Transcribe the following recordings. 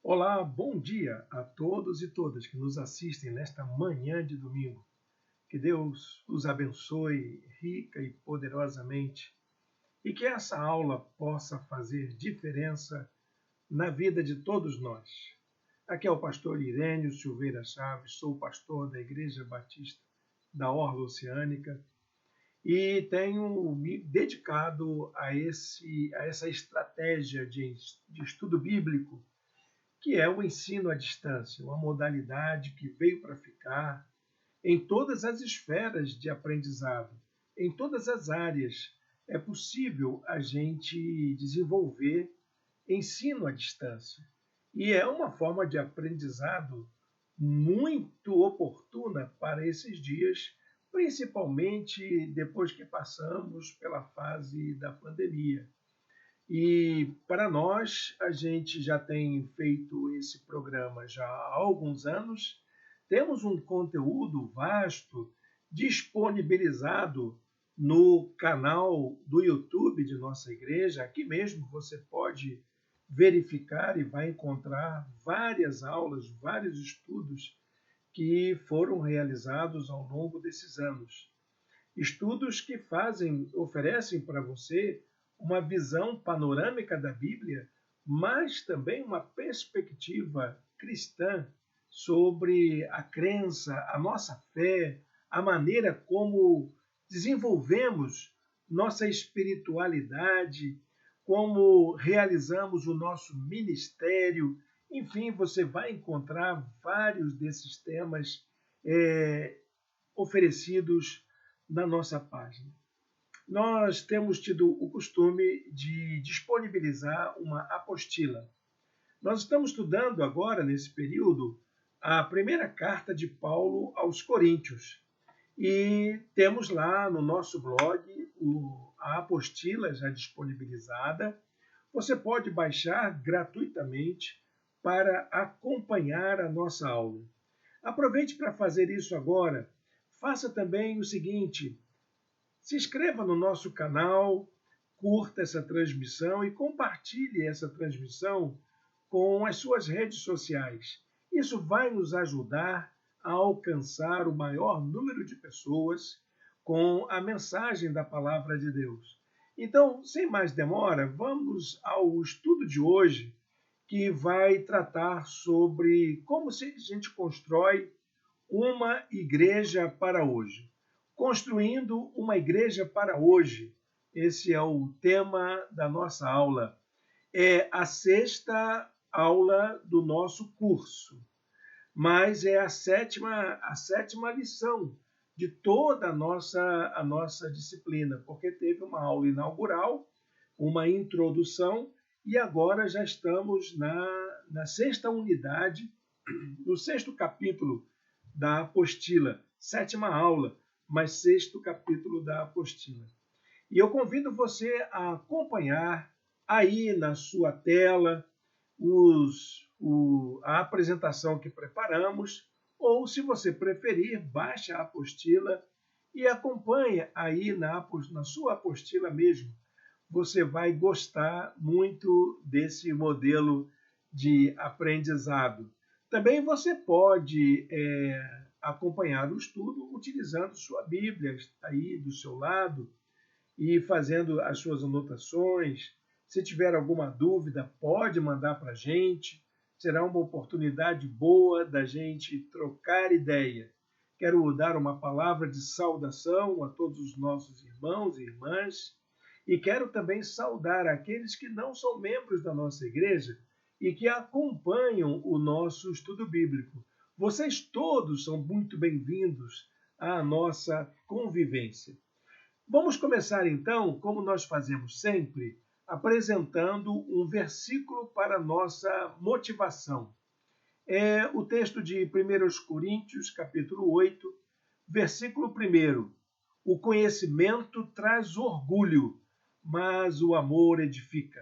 Olá, bom dia a todos e todas que nos assistem nesta manhã de domingo. Que Deus os abençoe rica e poderosamente e que essa aula possa fazer diferença na vida de todos nós. Aqui é o pastor Irênio Silveira Chaves, sou pastor da Igreja Batista da Orla Oceânica e tenho me dedicado a essa estratégia de estudo bíblico que é o ensino à distância, uma modalidade que veio para ficar em todas as esferas de aprendizado, em todas as áreas. É possível a gente desenvolver ensino à distância. E é uma forma de aprendizado muito oportuna para esses dias, principalmente depois que passamos pela fase da pandemia. E para nós, a gente já tem feito esse programa já há alguns anos, temos um conteúdo vasto disponibilizado no canal do YouTube de nossa igreja. Aqui mesmo você pode verificar e vai encontrar várias aulas, vários estudos que foram realizados ao longo desses anos. Estudos que oferecem para você uma visão panorâmica da Bíblia, mas também uma perspectiva cristã sobre a crença, a nossa fé, a maneira como desenvolvemos nossa espiritualidade, como realizamos o nosso ministério. Enfim, você vai encontrar vários desses temas oferecidos na nossa página. Nós temos tido o costume de disponibilizar uma apostila. Nós estamos estudando agora, nesse período, a primeira carta de Paulo aos Coríntios. E temos lá no nosso blog a apostila já disponibilizada. Você pode baixar gratuitamente para acompanhar a nossa aula. Aproveite para fazer isso agora. Faça também o seguinte: se inscreva no nosso canal, curta essa transmissão e compartilhe essa transmissão com as suas redes sociais. Isso vai nos ajudar a alcançar o maior número de pessoas com a mensagem da Palavra de Deus. Então, sem mais demora, vamos ao estudo de hoje, que vai tratar sobre como a gente constrói uma igreja para hoje. Construindo uma igreja para hoje. Esse é o tema da nossa aula. É a sexta aula do nosso curso, mas é a sétima lição de toda a nossa disciplina, porque teve uma aula inaugural, uma introdução, e agora já estamos na sexta unidade, no sexto capítulo da apostila, sétima aula, mas sexto capítulo da apostila. E eu convido você a acompanhar aí na sua tela a apresentação que preparamos, ou, se você preferir, baixe a apostila e acompanhe aí na sua apostila mesmo. Você vai gostar muito desse modelo de aprendizado. Também você pode acompanhar o estudo utilizando sua Bíblia aí do seu lado e fazendo as suas anotações. Se tiver alguma dúvida, pode mandar para a gente. Será uma oportunidade boa da gente trocar ideia. Quero dar uma palavra de saudação a todos os nossos irmãos e irmãs e quero também saudar aqueles que não são membros da nossa igreja e que acompanham o nosso estudo bíblico. Vocês todos são muito bem-vindos à nossa convivência. Vamos começar então, como nós fazemos sempre, apresentando um versículo para nossa motivação. É o texto de 1 Coríntios, capítulo 8, versículo 1. O conhecimento traz orgulho, mas o amor edifica.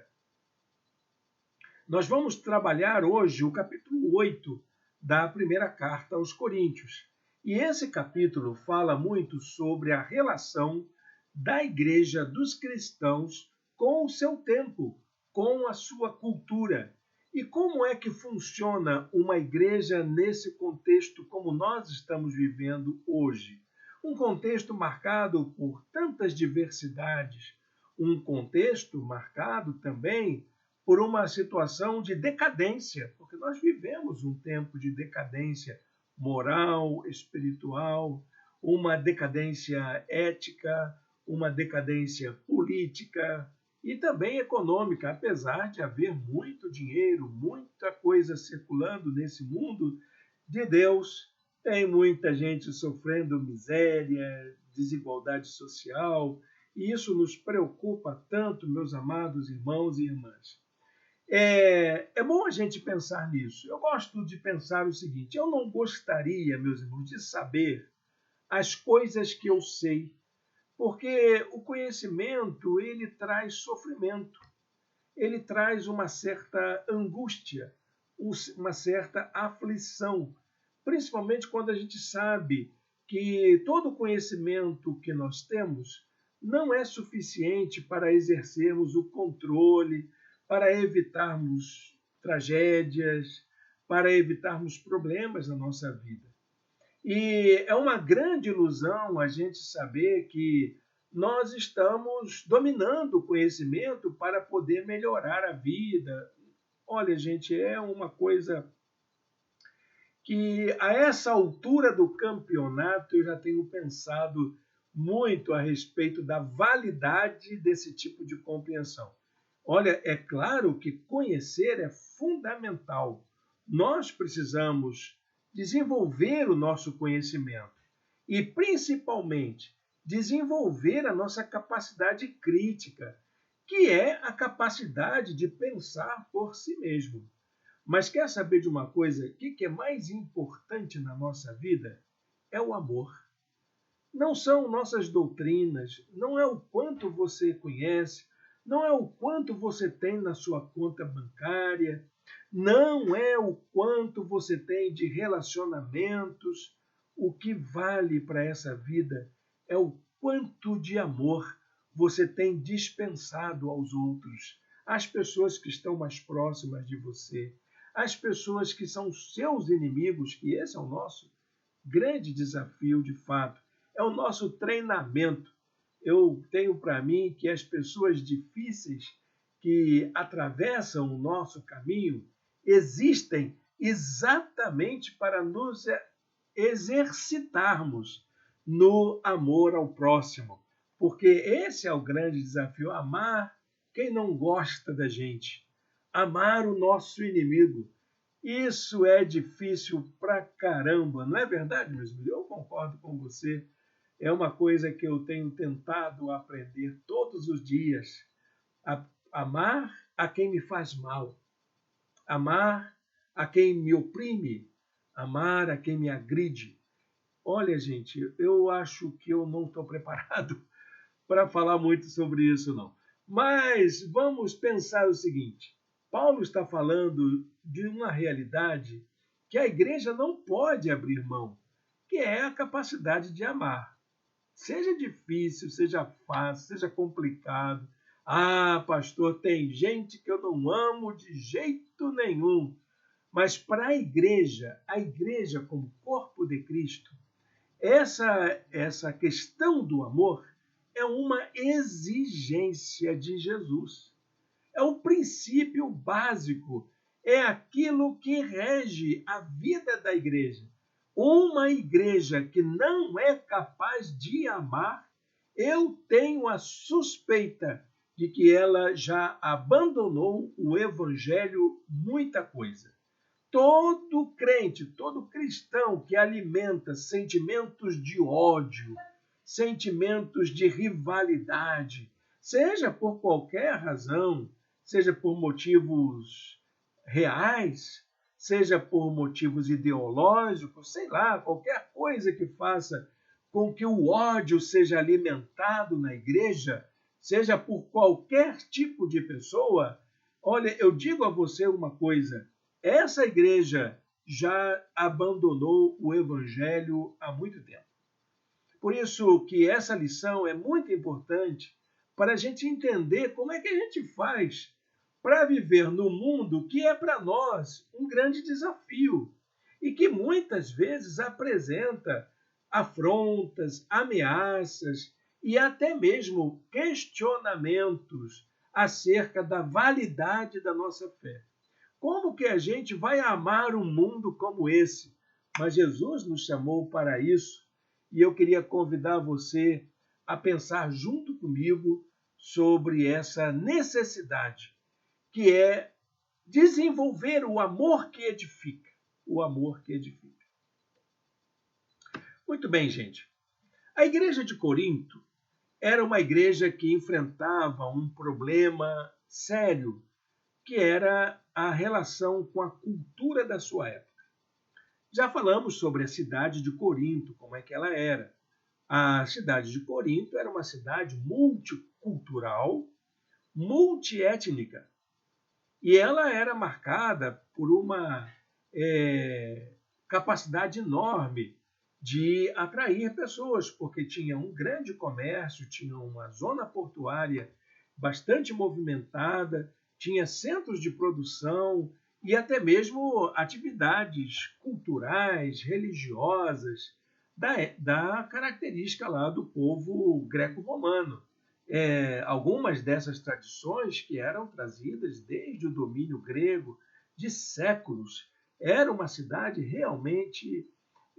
Nós vamos trabalhar hoje o capítulo 8 da primeira carta aos Coríntios. E esse capítulo fala muito sobre a relação da igreja dos cristãos com o seu tempo, com a sua cultura. E como é que funciona uma igreja nesse contexto como nós estamos vivendo hoje? Um contexto marcado por tantas diversidades, um contexto marcado também por uma situação de decadência, porque nós vivemos um tempo de decadência moral, espiritual, uma decadência ética, uma decadência política e também econômica, apesar de haver muito dinheiro, muita coisa circulando nesse mundo de Deus, tem muita gente sofrendo miséria, desigualdade social, e isso nos preocupa tanto, meus amados irmãos e irmãs. É bom a gente pensar nisso. Eu gosto de pensar o seguinte: eu não gostaria, meus irmãos, de saber as coisas que eu sei, porque o conhecimento ele traz sofrimento, ele traz uma certa angústia, uma certa aflição, principalmente quando a gente sabe que todo o conhecimento que nós temos não é suficiente para exercermos o controle, para evitarmos tragédias, para evitarmos problemas na nossa vida. E é uma grande ilusão a gente saber que nós estamos dominando o conhecimento para poder melhorar a vida. Olha, gente, é uma coisa que a essa altura do campeonato eu já tenho pensado muito a respeito da validade desse tipo de compreensão. Olha, é claro que conhecer é fundamental. Nós precisamos desenvolver o nosso conhecimento e, principalmente, desenvolver a nossa capacidade crítica, que é a capacidade de pensar por si mesmo. Mas quer saber de uma coisa? O que é mais importante na nossa vida? É o amor. Não são nossas doutrinas, não é o quanto você conhece, não é o quanto você tem na sua conta bancária, não é o quanto você tem de relacionamentos. O que vale para essa vida é o quanto de amor você tem dispensado aos outros, às pessoas que estão mais próximas de você, às pessoas que são seus inimigos, que esse é o nosso grande desafio de fato, é o nosso treinamento. Eu tenho para mim que as pessoas difíceis que atravessam o nosso caminho existem exatamente para nos exercitarmos no amor ao próximo, porque esse é o grande desafio: amar quem não gosta da gente, amar o nosso inimigo. Isso é difícil pra caramba, não é verdade, meus amigos? Eu concordo com você. É uma coisa que eu tenho tentado aprender todos os dias. Amar a quem me faz mal, amar a quem me oprime, amar a quem me agride. Olha, gente, eu acho que eu não estou preparado para falar muito sobre isso, não. Mas vamos pensar o seguinte: Paulo está falando de uma realidade que a igreja não pode abrir mão, que é a capacidade de amar. Seja difícil, seja fácil, seja complicado. Ah, pastor, tem gente que eu não amo de jeito nenhum. Mas para a igreja como corpo de Cristo, essa questão do amor é uma exigência de Jesus. É o princípio básico, é aquilo que rege a vida da igreja. Uma igreja que não é capaz de amar, eu tenho a suspeita de que ela já abandonou o evangelho muita coisa. Todo crente, todo cristão que alimenta sentimentos de ódio, sentimentos de rivalidade, seja por qualquer razão, seja por motivos reais, seja por motivos ideológicos, sei lá, qualquer coisa que faça com que o ódio seja alimentado na igreja, seja por qualquer tipo de pessoa. Olha, eu digo a você uma coisa: essa igreja já abandonou o evangelho há muito tempo. Por isso que essa lição é muito importante para a gente entender como é que a gente faz para viver no mundo que é para nós um grande desafio e que muitas vezes apresenta afrontas, ameaças e até mesmo questionamentos acerca da validade da nossa fé. Como que a gente vai amar um mundo como esse? Mas Jesus nos chamou para isso e eu queria convidar você a pensar junto comigo sobre essa necessidade, que é desenvolver o amor que edifica. O amor que edifica. Muito bem, gente. A igreja de Corinto era uma igreja que enfrentava um problema sério, que era a relação com a cultura da sua época. Já falamos sobre a cidade de Corinto, como é que ela era. A cidade de Corinto era uma cidade multicultural, multiétnica, e ela era marcada por uma capacidade enorme de atrair pessoas, porque tinha um grande comércio, tinha uma zona portuária bastante movimentada, tinha centros de produção e até mesmo atividades culturais, religiosas, da característica lá do povo greco-romano. Algumas dessas tradições que eram trazidas desde o domínio grego de séculos. Era uma cidade realmente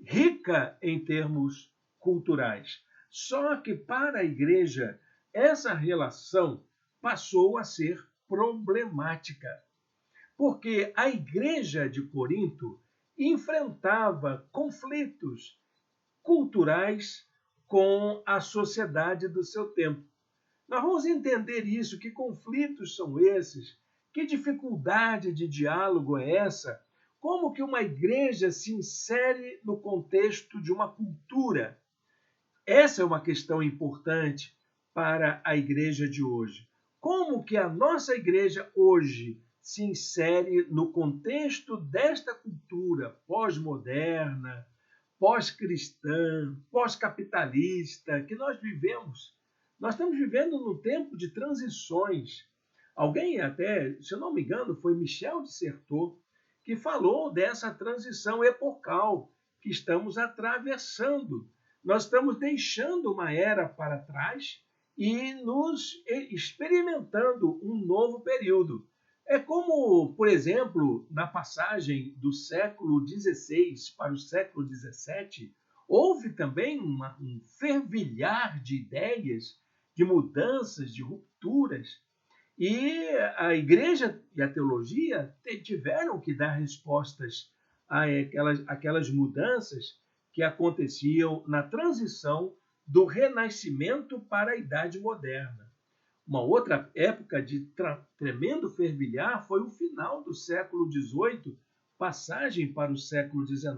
rica em termos culturais. Só que para a igreja, essa relação passou a ser problemática, porque a igreja de Corinto enfrentava conflitos culturais com a sociedade do seu tempo. Nós vamos entender isso, que conflitos são esses, que dificuldade de diálogo é essa, como que uma igreja se insere no contexto de uma cultura. Essa é uma questão importante para a igreja de hoje. Como que a nossa igreja hoje se insere no contexto desta cultura pós-moderna, pós-cristã, pós-capitalista que nós vivemos? Nós estamos vivendo num tempo de transições. Alguém até, se eu não me engano, foi Michel de Certeau, que falou dessa transição epocal que estamos atravessando. Nós estamos deixando uma era para trás e nos experimentando um novo período. É como, por exemplo, na passagem do século XVI para o século XVII, houve também um fervilhar de ideias, de mudanças, de rupturas. E a igreja e a teologia tiveram que dar respostas àquelas mudanças que aconteciam na transição do Renascimento para a Idade Moderna. Uma outra época de tremendo fervilhar foi o final do século XVIII, passagem para o século XIX,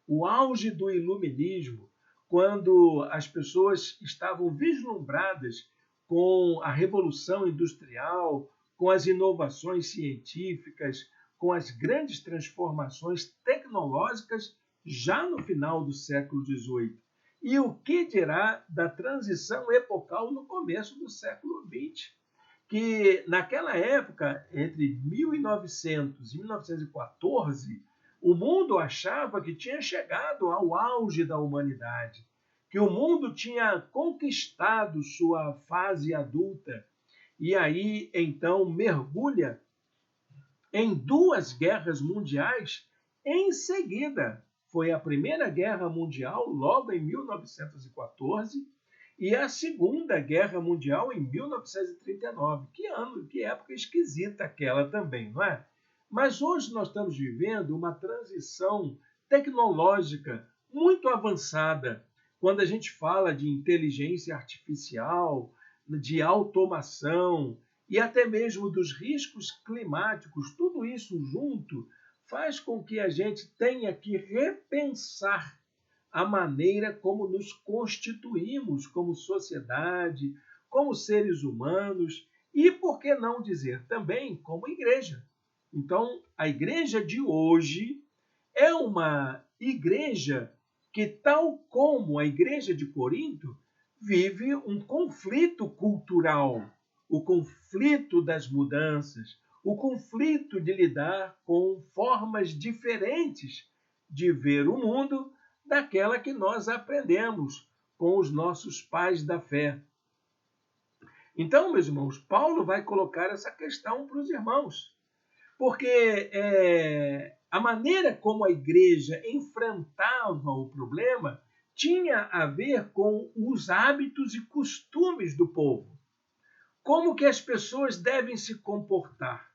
o auge do iluminismo, quando as pessoas estavam vislumbradas com a revolução industrial, com as inovações científicas, com as grandes transformações tecnológicas já no final do século XVIII. E o que dirá da transição epocal no começo do século XX? Que naquela época, entre 1900 e 1914, o mundo achava que tinha chegado ao auge da humanidade, que o mundo tinha conquistado sua fase adulta, e aí então mergulha em duas guerras mundiais em seguida. Foi a Primeira Guerra Mundial, logo em 1914, e a Segunda Guerra Mundial em 1939. Que ano, que época esquisita aquela também, não é? Mas hoje nós estamos vivendo uma transição tecnológica muito avançada. Quando a gente fala de inteligência artificial, de automação e até mesmo dos riscos climáticos, tudo isso junto faz com que a gente tenha que repensar a maneira como nos constituímos como sociedade, como seres humanos e, por que não dizer também, como igreja. Então, a igreja de hoje é uma igreja que, tal como a igreja de Corinto, vive um conflito cultural, o conflito das mudanças, o conflito de lidar com formas diferentes de ver o mundo daquela que nós aprendemos com os nossos pais da fé. Então, meus irmãos, Paulo vai colocar essa questão para os irmãos, porque a maneira como a igreja enfrentava o problema tinha a ver com os hábitos e costumes do povo. Como que as pessoas devem se comportar?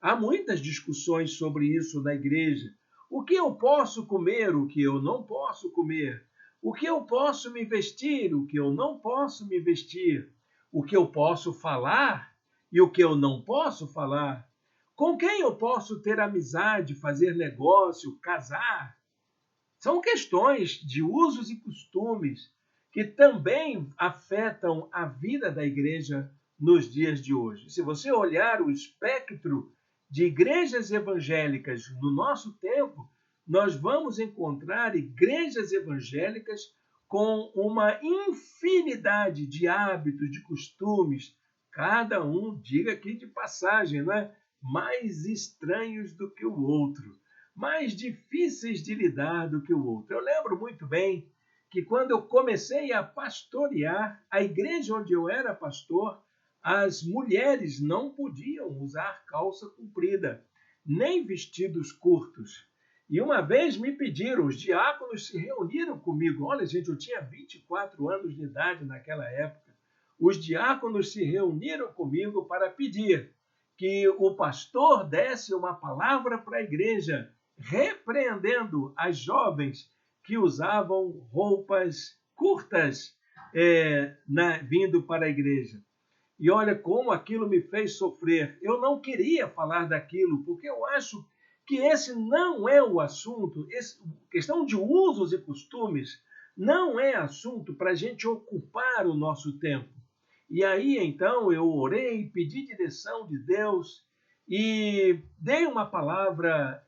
Há muitas discussões sobre isso na igreja. O que eu posso comer, o que eu não posso comer? O que eu posso me vestir, o que eu não posso me vestir? O que eu posso falar e o que eu não posso falar? Com quem eu posso ter amizade, fazer negócio, casar? São questões de usos e costumes que também afetam a vida da igreja nos dias de hoje. Se você olhar o espectro de igrejas evangélicas no nosso tempo, nós vamos encontrar igrejas evangélicas com uma infinidade de hábitos, de costumes, cada um, diga aqui de passagem, não é? Mais estranhos do que o outro, mais difíceis de lidar do que o outro. Eu lembro muito bem que quando eu comecei a pastorear, a igreja onde eu era pastor, as mulheres não podiam usar calça comprida, nem vestidos curtos. E uma vez me pediram, os diáconos se reuniram comigo. Olha, gente, eu tinha 24 anos de idade naquela época. Os diáconos se reuniram comigo para pedir que o pastor desse uma palavra para a igreja, repreendendo as jovens que usavam roupas curtas vindo para a igreja. E olha como aquilo me fez sofrer. Eu não queria falar daquilo, porque eu acho que esse não é o assunto. Questão de usos e costumes não é assunto para a gente ocupar o nosso tempo. E aí, então, eu orei, pedi direção de Deus e dei uma palavra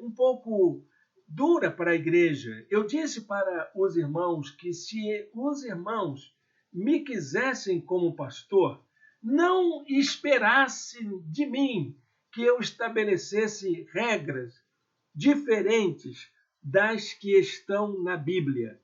um pouco dura para a igreja. Eu disse para os irmãos que se os irmãos me quisessem como pastor, não esperassem de mim que eu estabelecesse regras diferentes das que estão na Bíblia.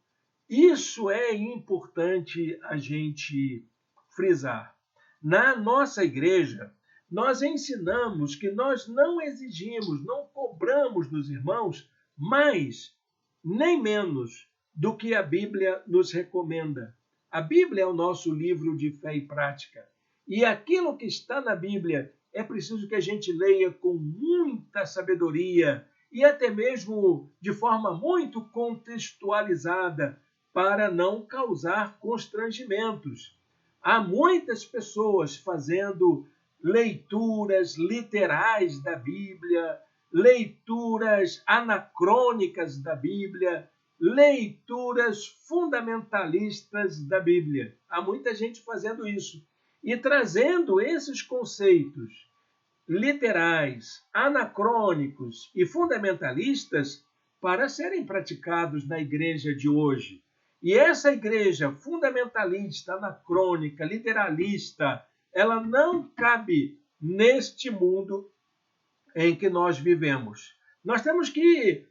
Isso é importante a gente frisar. Na nossa igreja, nós ensinamos que nós não exigimos, não cobramos dos irmãos mais nem menos do que a Bíblia nos recomenda. A Bíblia é o nosso livro de fé e prática. E aquilo que está na Bíblia é preciso que a gente leia com muita sabedoria e até mesmo de forma muito contextualizada para não causar constrangimentos. Há muitas pessoas fazendo leituras literais da Bíblia, leituras anacrônicas da Bíblia, leituras fundamentalistas da Bíblia. Há muita gente fazendo isso e trazendo esses conceitos literais, anacrônicos e fundamentalistas para serem praticados na igreja de hoje. E essa igreja fundamentalista, anacrônica, literalista, ela não cabe neste mundo em que nós vivemos. Nós temos que,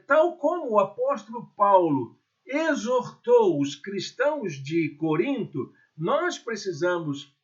tal como o apóstolo Paulo exortou os cristãos de Corinto, nós precisamos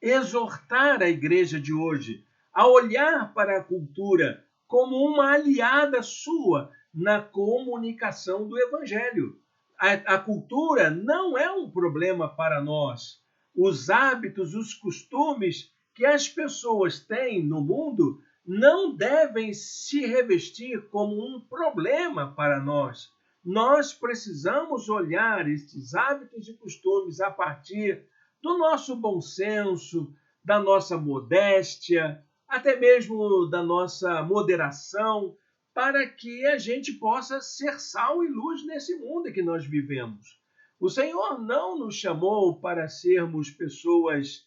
exortar a igreja de hoje a olhar para a cultura como uma aliada sua na comunicação do evangelho. A cultura não é um problema para nós. Os hábitos, os costumes que as pessoas têm no mundo não devem se revestir como um problema para nós. Nós precisamos olhar estes hábitos e costumes a partir do nosso bom senso, da nossa modéstia, até mesmo da nossa moderação, para que a gente possa ser sal e luz nesse mundo em que nós vivemos. O Senhor não nos chamou para sermos pessoas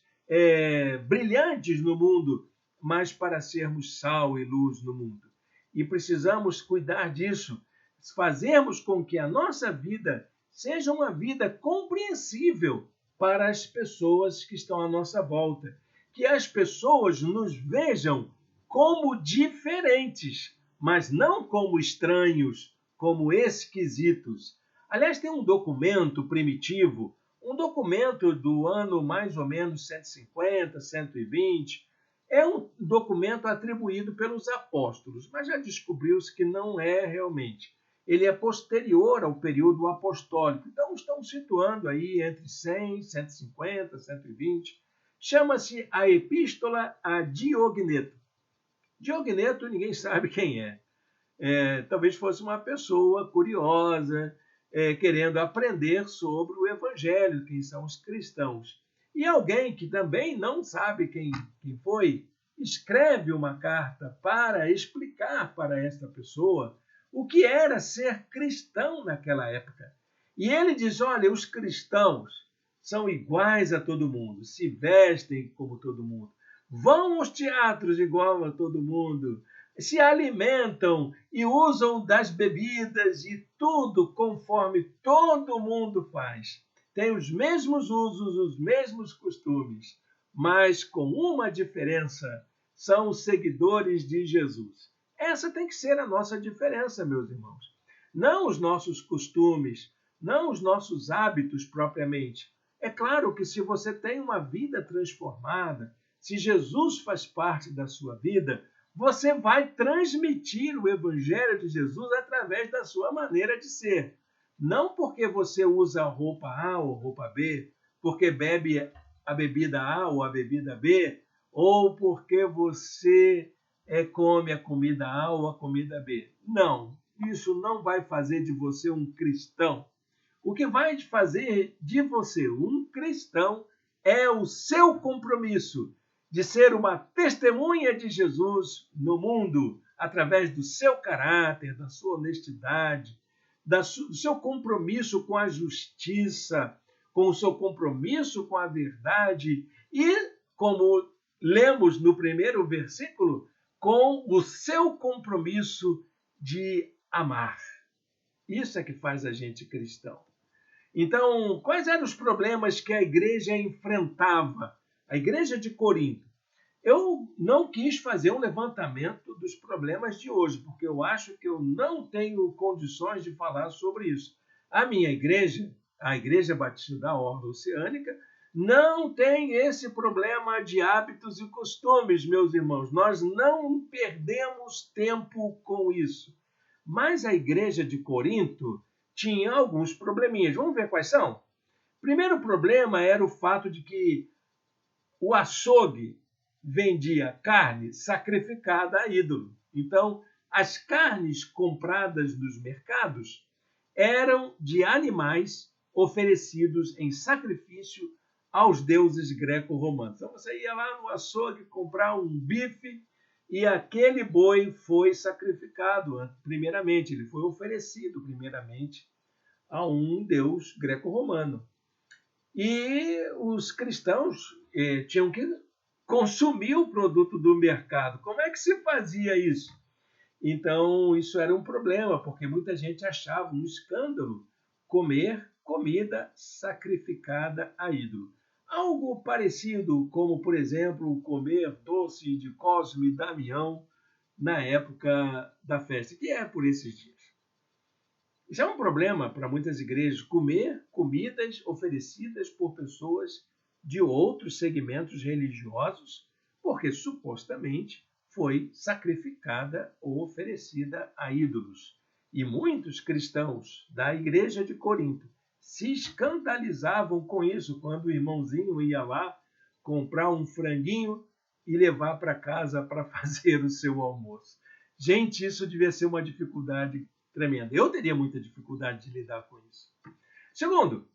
brilhantes no mundo, mas para sermos sal e luz no mundo. E precisamos cuidar disso, fazermos com que a nossa vida seja uma vida compreensível para as pessoas que estão à nossa volta, que as pessoas nos vejam como diferentes, mas não como estranhos, como esquisitos. Aliás, tem um documento primitivo, um documento do ano mais ou menos 150, 120, é um documento atribuído pelos apóstolos, mas já descobriu-se que não é realmente. Ele é posterior ao período apostólico. Então, estão situando aí entre 100, 150, 120. Chama-se a Epístola a Diogneto. Diogneto, ninguém sabe quem é. Talvez fosse uma pessoa curiosa, querendo aprender sobre o Evangelho, quem são os cristãos. E alguém que também não sabe quem foi, escreve uma carta para explicar para esta pessoa o que era ser cristão naquela época. E ele diz, olha, os cristãos são iguais a todo mundo, se vestem como todo mundo, vão aos teatros igual a todo mundo, se alimentam e usam das bebidas e tudo conforme todo mundo faz. Tem os mesmos usos, os mesmos costumes, mas com uma diferença, são os seguidores de Jesus. Essa tem que ser a nossa diferença, meus irmãos. Não os nossos costumes, não os nossos hábitos propriamente. É claro que se você tem uma vida transformada, se Jesus faz parte da sua vida, você vai transmitir o Evangelho de Jesus através da sua maneira de ser. Não porque você usa a roupa A ou roupa B, porque bebe a bebida A ou a bebida B, ou porque você come a comida A ou a comida B. Não, isso não vai fazer de você um cristão. O que vai fazer de você um cristão é o seu compromisso de ser uma testemunha de Jesus no mundo, através do seu caráter, da sua honestidade, do seu compromisso com a justiça, com o seu compromisso com a verdade e, como lemos no primeiro versículo, com o seu compromisso de amar. Isso é que faz a gente cristão. Então, quais eram os problemas que a igreja enfrentava? A igreja de Corinto. Eu não quis fazer um levantamento dos problemas de hoje, porque eu acho que eu não tenho condições de falar sobre isso. A minha igreja, a Igreja Batista da Orla Oceânica, não tem esse problema de hábitos e costumes, meus irmãos. Nós não perdemos tempo com isso. Mas a igreja de Corinto tinha alguns probleminhas. Vamos ver quais são? O primeiro problema era o fato de que o açougue vendia carne sacrificada a ídolo. Então, as carnes compradas nos mercados eram de animais oferecidos em sacrifício aos deuses greco-romanos. Então, você ia lá no açougue comprar um bife e aquele boi foi sacrificado primeiramente, ele foi oferecido primeiramente a um deus greco-romano. E os cristãos tinham que consumir o produto do mercado. Como é que se fazia isso? Então, isso era um problema, porque muita gente achava um escândalo comer comida sacrificada a ídolo. Algo parecido como, por exemplo, comer doce de Cosme e Damião na época da festa, que é por esses dias. Isso é um problema para muitas igrejas, comer comidas oferecidas por pessoas de outros segmentos religiosos, porque supostamente foi sacrificada ou oferecida a ídolos. E muitos cristãos da igreja de Corinto se escandalizavam com isso quando o irmãozinho ia lá comprar um franguinho e levar para casa para fazer o seu almoço. Gente, isso devia ser uma dificuldade tremenda. Eu teria muita dificuldade de lidar com isso. Segundo,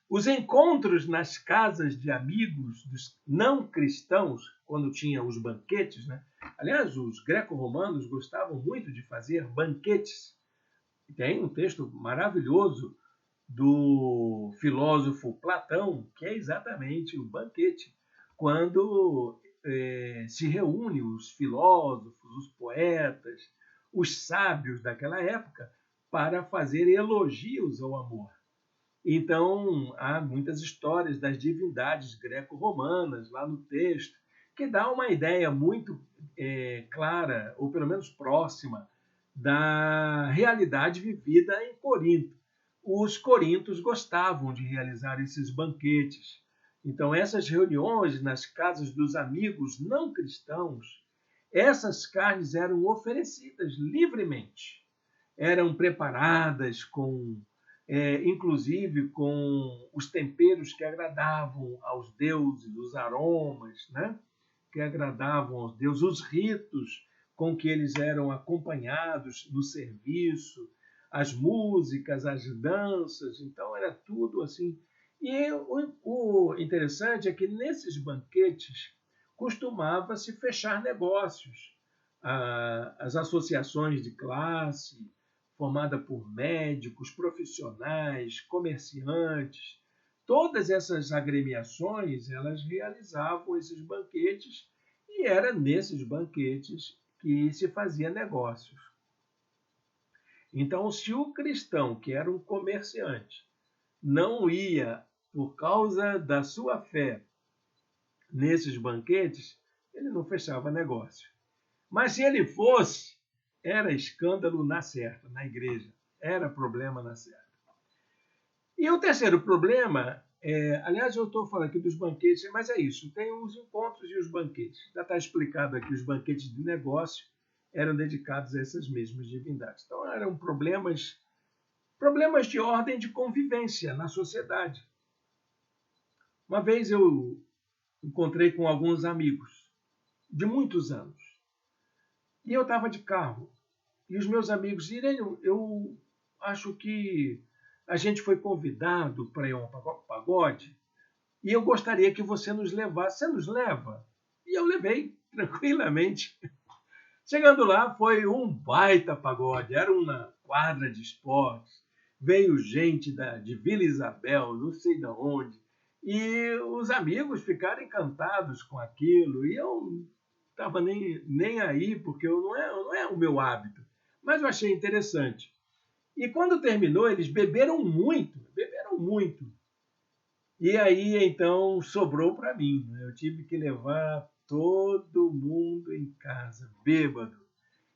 os encontros nas casas de amigos dos não cristãos, quando tinha os banquetes, né? Aliás, os greco-romanos gostavam muito de fazer banquetes. Tem um texto maravilhoso do filósofo Platão, que é exatamente o banquete, quando se reúne os filósofos, os poetas, os sábios daquela época para fazer elogios ao amor. Então, há muitas histórias das divindades greco-romanas lá no texto. que dá uma ideia muito clara, ou pelo menos próxima, da realidade vivida em Corinto. Os corintos gostavam de realizar esses banquetes. Então, essas reuniões nas casas dos amigos não cristãos, essas carnes eram oferecidas livremente, eram preparadas inclusive com os temperos que agradavam aos deuses, os aromas, né? Que agradavam aos deuses, os ritos com que eles eram acompanhados no serviço, as músicas, as danças, então era tudo assim. E o interessante é que nesses banquetes costumava-se fechar negócios. As associações de classe, formada por médicos, profissionais, comerciantes, todas essas agremiações, elas realizavam esses banquetes e era nesses banquetes que se fazia negócios. Então, se o cristão, que era um comerciante, não ia por causa da sua fé nesses banquetes, ele não fechava negócio. Mas se ele fosse, era escândalo na certa, na igreja. Era problema na certa. E o terceiro problema, aliás, eu estou falando aqui dos banquetes, mas é isso, tem os encontros e os banquetes. Já está explicado aqui, os banquetes de negócio eram dedicados a essas mesmas divindades. Então, eram problemas de ordem de convivência na sociedade. Uma vez eu encontrei com alguns amigos de muitos anos. E eu estava de carro. E os meus amigos, Irene, eu acho que a gente foi convidado para ir a um pagode e eu gostaria que você nos levasse. Você nos leva? E eu levei, tranquilamente. Chegando lá, foi um baita pagode. Era uma quadra de esportes. Veio gente de Vila Isabel, não sei de onde. E os amigos ficaram encantados com aquilo. E eu estava nem aí, porque não é o meu hábito. Mas eu achei interessante. E quando terminou, eles beberam muito, beberam muito. E aí, então, sobrou para mim. Né? Eu tive que levar todo mundo em casa, bêbado.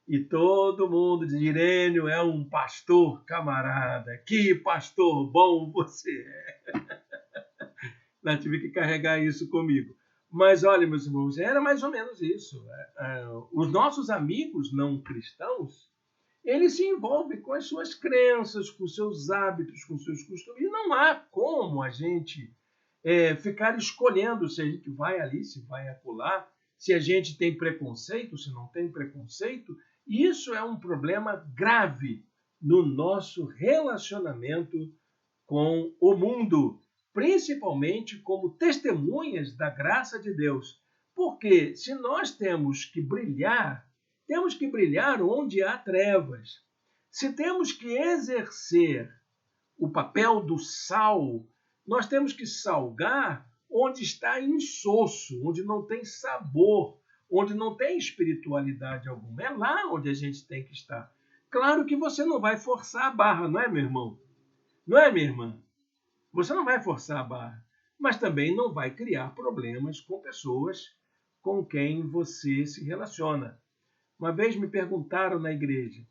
E todo mundo diz, Irênio é um pastor camarada. Que pastor bom você é. Eu tive que carregar isso comigo. Mas olha, meus irmãos, era mais ou menos isso. Os nossos amigos não cristãos, eles se envolvem com as suas crenças, com os seus hábitos, com os seus costumes. E não há como a gente ficar escolhendo se a gente vai ali, se vai acolá, se a gente tem preconceito, se não tem preconceito. Isso é um problema grave no nosso relacionamento com o mundo, principalmente como testemunhas da graça de Deus. Porque se nós temos que brilhar onde há trevas. Se temos que exercer o papel do sal, nós temos que salgar onde está insosso, onde não tem sabor, onde não tem espiritualidade alguma. É lá onde a gente tem que estar. Claro que você não vai forçar a barra, não é, meu irmão? Não é, minha irmã? Você não vai forçar a barra, mas também não vai criar problemas com pessoas com quem você se relaciona. Uma vez me perguntaram na igreja,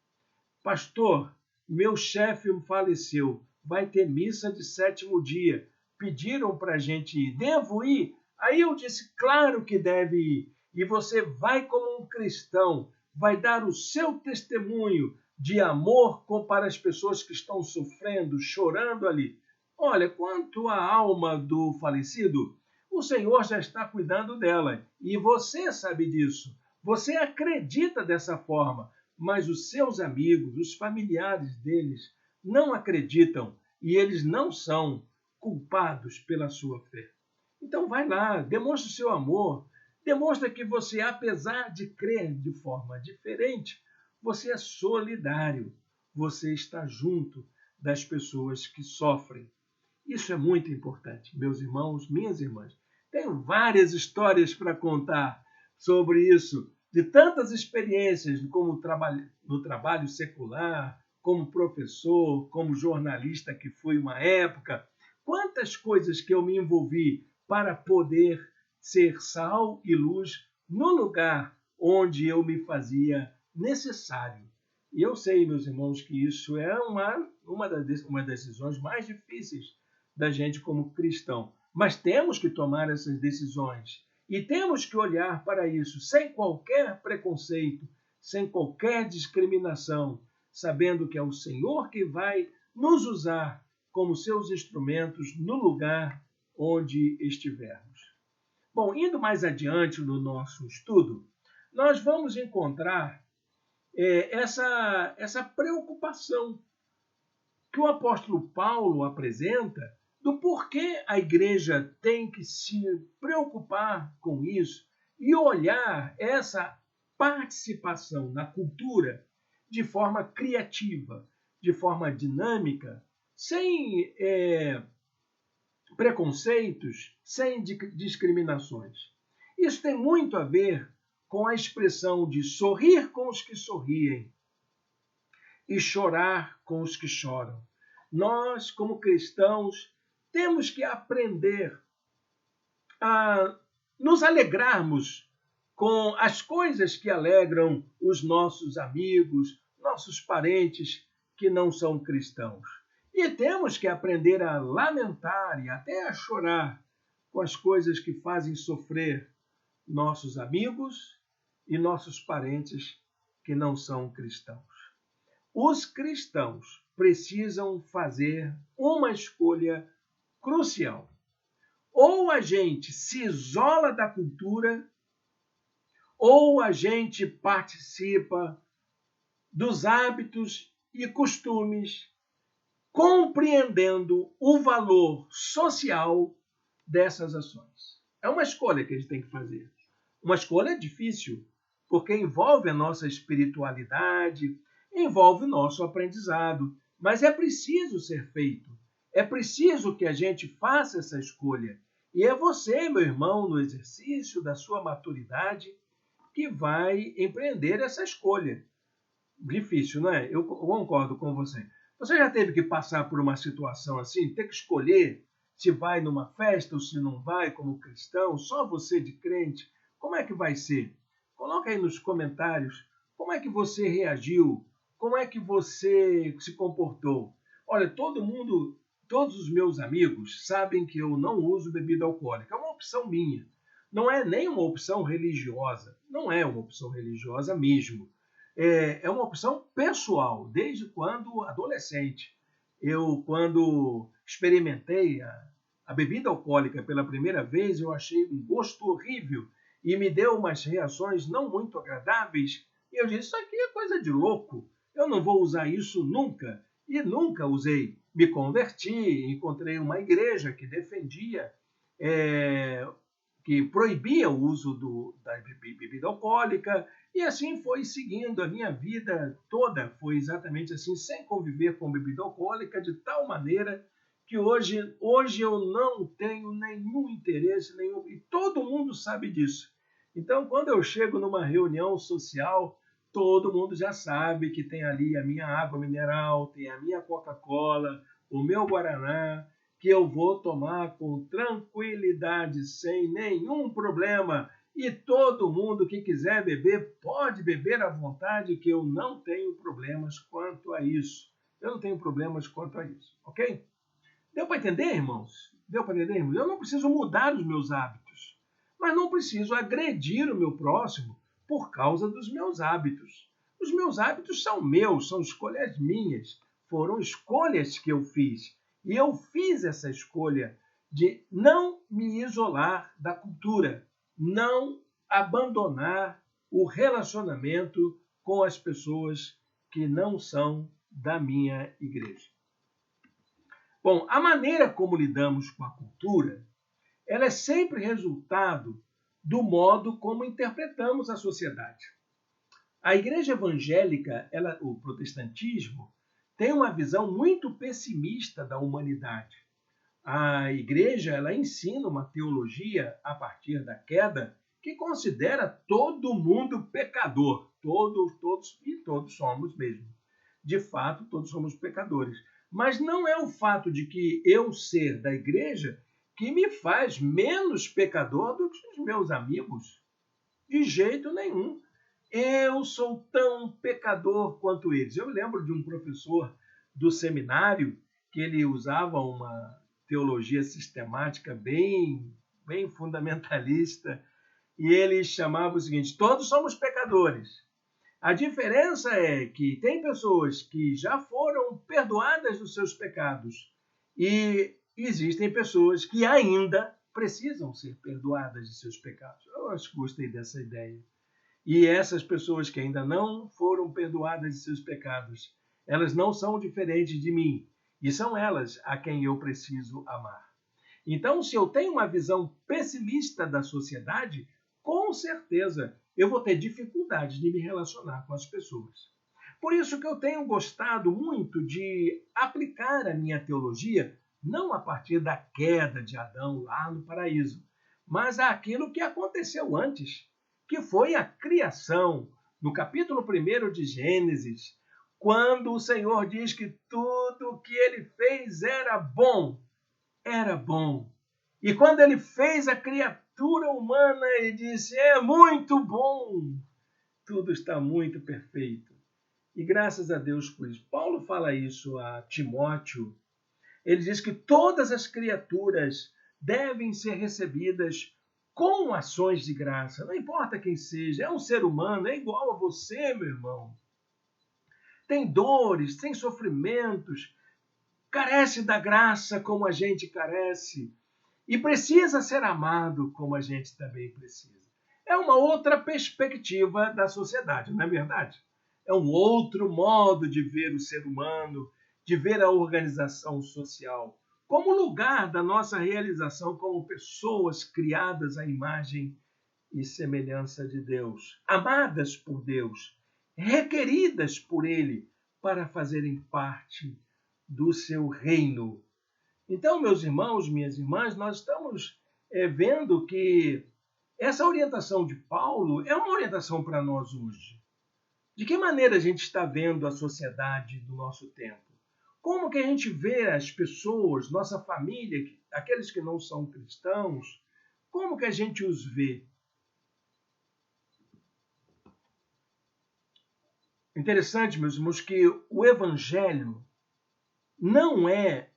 pastor, meu chefe faleceu, vai ter missa de sétimo dia. Pediram para a gente ir, devo ir? Aí eu disse, claro que deve ir. E você vai como um cristão, vai dar o seu testemunho de amor para as pessoas que estão sofrendo, chorando ali. Olha, quanto à alma do falecido, o Senhor já está cuidando dela. E você sabe disso. Você acredita dessa forma, mas os seus amigos, os familiares deles, não acreditam e eles não são culpados pela sua fé. Então vai lá, demonstre o seu amor, demonstra que você, apesar de crer de forma diferente, você é solidário, você está junto das pessoas que sofrem. Isso é muito importante, meus irmãos, minhas irmãs. Tenho várias histórias para contar sobre isso, de tantas experiências como no trabalho secular, como professor, como jornalista que fui uma época. Quantas coisas que eu me envolvi para poder ser sal e luz no lugar onde eu me fazia necessário. E eu sei, meus irmãos, que isso é uma das decisões mais difíceis da gente como cristão. Mas temos que tomar essas decisões e temos que olhar para isso sem qualquer preconceito, sem qualquer discriminação, sabendo que é o Senhor que vai nos usar como seus instrumentos no lugar onde estivermos. Bom, indo mais adiante no nosso estudo, nós vamos encontrar essa preocupação que o apóstolo Paulo apresenta do porquê a igreja tem que se preocupar com isso e olhar essa participação na cultura de forma criativa, de forma dinâmica, sem preconceitos, sem discriminações. Isso tem muito a ver com a expressão de sorrir com os que sorriem e chorar com os que choram. Nós, como cristãos, temos que aprender a nos alegrarmos com as coisas que alegram os nossos amigos, nossos parentes que não são cristãos. E temos que aprender a lamentar e até a chorar com as coisas que fazem sofrer nossos amigos e nossos parentes que não são cristãos. Os cristãos precisam fazer uma escolha crucial. Ou a gente se isola da cultura, ou a gente participa dos hábitos e costumes, compreendendo o valor social dessas ações. É uma escolha que a gente tem que fazer. Uma escolha difícil, porque envolve a nossa espiritualidade, envolve o nosso aprendizado, mas é preciso ser feito. É preciso que a gente faça essa escolha. E é você, meu irmão, no exercício da sua maturidade, que vai empreender essa escolha. Difícil, não é? Eu concordo com você. Você já teve que passar por uma situação assim, ter que escolher se vai numa festa ou se não vai como cristão, só você de crente? Como é que vai ser? Coloca aí nos comentários como é que você reagiu, como é que você se comportou. Olha, todos os meus amigos sabem que eu não uso bebida alcoólica. É uma opção minha. Não é nem uma opção religiosa. Não é uma opção religiosa mesmo. É uma opção pessoal, desde quando adolescente. Quando experimentei a bebida alcoólica pela primeira vez, eu achei um gosto horrível e me deu umas reações não muito agradáveis. E eu disse, isso aqui é coisa de louco. Eu não vou usar isso nunca. E nunca usei. Me converti, encontrei uma igreja que defendia, que proibia o uso da bebida alcoólica. E assim foi seguindo a minha vida toda. Foi exatamente assim, sem conviver com bebida alcoólica, de tal maneira que hoje eu não tenho nenhum interesse, e todo mundo sabe disso. Então, quando eu chego numa reunião social, todo mundo já sabe que tem ali a minha água mineral, tem a minha Coca-Cola, o meu Guaraná, que eu vou tomar com tranquilidade, sem nenhum problema. E todo mundo que quiser beber, pode beber à vontade, que eu não tenho problemas quanto a isso. Eu não tenho problemas quanto a isso, ok? Deu para entender, irmãos? Deu para entender, irmãos? Eu não preciso mudar os meus hábitos, mas não preciso agredir o meu próximo por causa dos meus hábitos. Os meus hábitos são meus, são escolhas minhas, foram escolhas que eu fiz. E eu fiz essa escolha de não me isolar da cultura, não abandonar o relacionamento com as pessoas que não são da minha igreja. Bom, a maneira como lidamos com a cultura, ela é sempre resultado do modo como interpretamos a sociedade. A igreja evangélica, o protestantismo, tem uma visão muito pessimista da humanidade. A igreja, ela ensina uma teologia a partir da queda que considera todo mundo pecador. Todos somos mesmo. De fato, todos somos pecadores. Mas não é o fato de que eu ser da igreja que me faz menos pecador do que os meus amigos. De jeito nenhum. Eu sou tão pecador quanto eles. Eu lembro de um professor do seminário que ele usava uma teologia sistemática bem fundamentalista, e ele chamava o seguinte: todos somos pecadores. A diferença é que tem pessoas que já foram perdoadas dos seus pecados e existem pessoas que ainda precisam ser perdoadas de seus pecados. Eu acho que gostei dessa ideia. E essas pessoas que ainda não foram perdoadas de seus pecados, elas não são diferentes de mim, e são elas a quem eu preciso amar. Então, se eu tenho uma visão pessimista da sociedade, com certeza eu vou ter dificuldade de me relacionar com as pessoas. Por isso que eu tenho gostado muito de aplicar a minha teologia não a partir da queda de Adão lá no paraíso, mas àquilo que aconteceu antes, que foi a criação. No capítulo 1 de Gênesis, quando o Senhor diz que tudo o que ele fez era bom. Era bom. E quando ele fez a criatura humana, ele disse: é muito bom. Tudo está muito perfeito. E graças a Deus por isso. Paulo fala isso a Timóteo. Ele diz que todas as criaturas devem ser recebidas com ações de graça. Não importa quem seja, é um ser humano, é igual a você, meu irmão. Tem dores, tem sofrimentos, carece da graça como a gente carece e precisa ser amado como a gente também precisa. É uma outra perspectiva da sociedade, não é verdade? É um outro modo de ver o ser humano, de ver a organização social, como lugar da nossa realização como pessoas criadas à imagem e semelhança de Deus, amadas por Deus, requeridas por Ele para fazerem parte do seu reino. Então, meus irmãos, minhas irmãs, nós estamos vendo que essa orientação de Paulo é uma orientação para nós hoje. De que maneira a gente está vendo a sociedade do nosso tempo? Como que a gente vê as pessoas, nossa família, aqueles que não são cristãos, como que a gente os vê? Interessante, meus irmãos, que o Evangelho não é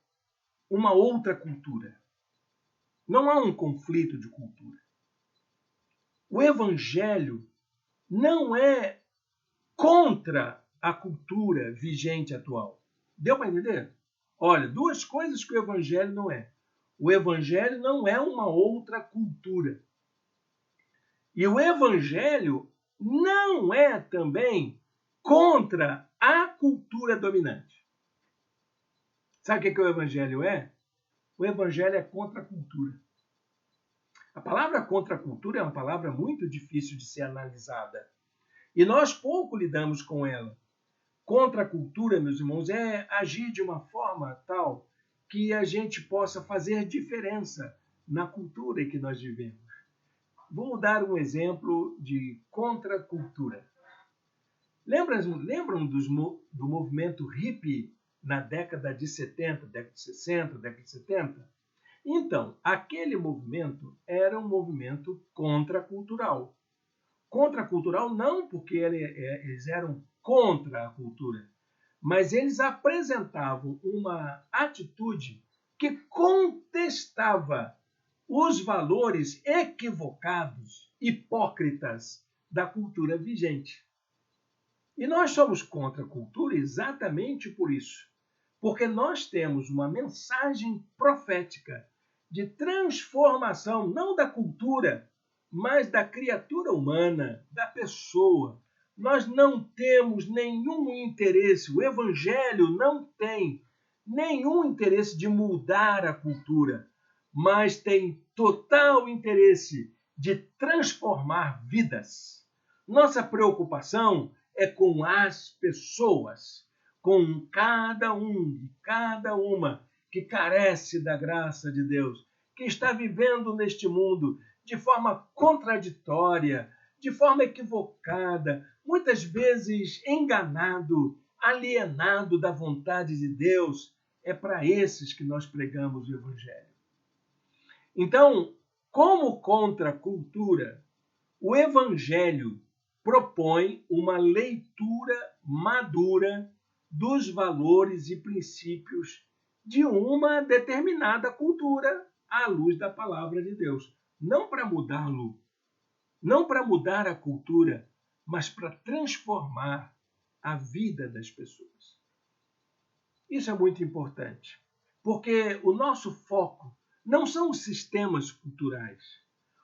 uma outra cultura. Não há um conflito de cultura. O Evangelho não é contra a cultura vigente atual. Deu para entender? Olha, duas coisas que o Evangelho não é. O Evangelho não é uma outra cultura. E o Evangelho não é também contra a cultura dominante. Sabe o que o Evangelho é? O Evangelho é contra a cultura. A palavra contra a cultura é uma palavra muito difícil de ser analisada. E nós pouco lidamos com ela. Contra a cultura, meus irmãos, é agir de uma forma tal que a gente possa fazer diferença na cultura em que nós vivemos. Vou dar um exemplo de contracultura. Lembram do movimento hippie na década de 70, década de 60, década de 70? Então, aquele movimento era um movimento contracultural. Contracultural não porque eles eram contra a cultura, mas eles apresentavam uma atitude que contestava os valores equivocados, hipócritas da cultura vigente. E nós somos contra a cultura exatamente por isso, porque nós temos uma mensagem profética de transformação, não da cultura, mas da criatura humana, da pessoa. Nós não temos nenhum interesse, o Evangelho não tem nenhum interesse de mudar a cultura, mas tem total interesse de transformar vidas. Nossa preocupação é com as pessoas, com cada um e cada uma que carece da graça de Deus, que está vivendo neste mundo de forma contraditória, de forma equivocada, muitas vezes enganado, alienado da vontade de Deus. É para esses que nós pregamos o Evangelho. Então, como contracultura, o Evangelho propõe uma leitura madura dos valores e princípios de uma determinada cultura à luz da palavra de Deus. Não para mudá-lo, não para mudar a cultura, mas para transformar a vida das pessoas. Isso é muito importante, porque o nosso foco não são os sistemas culturais.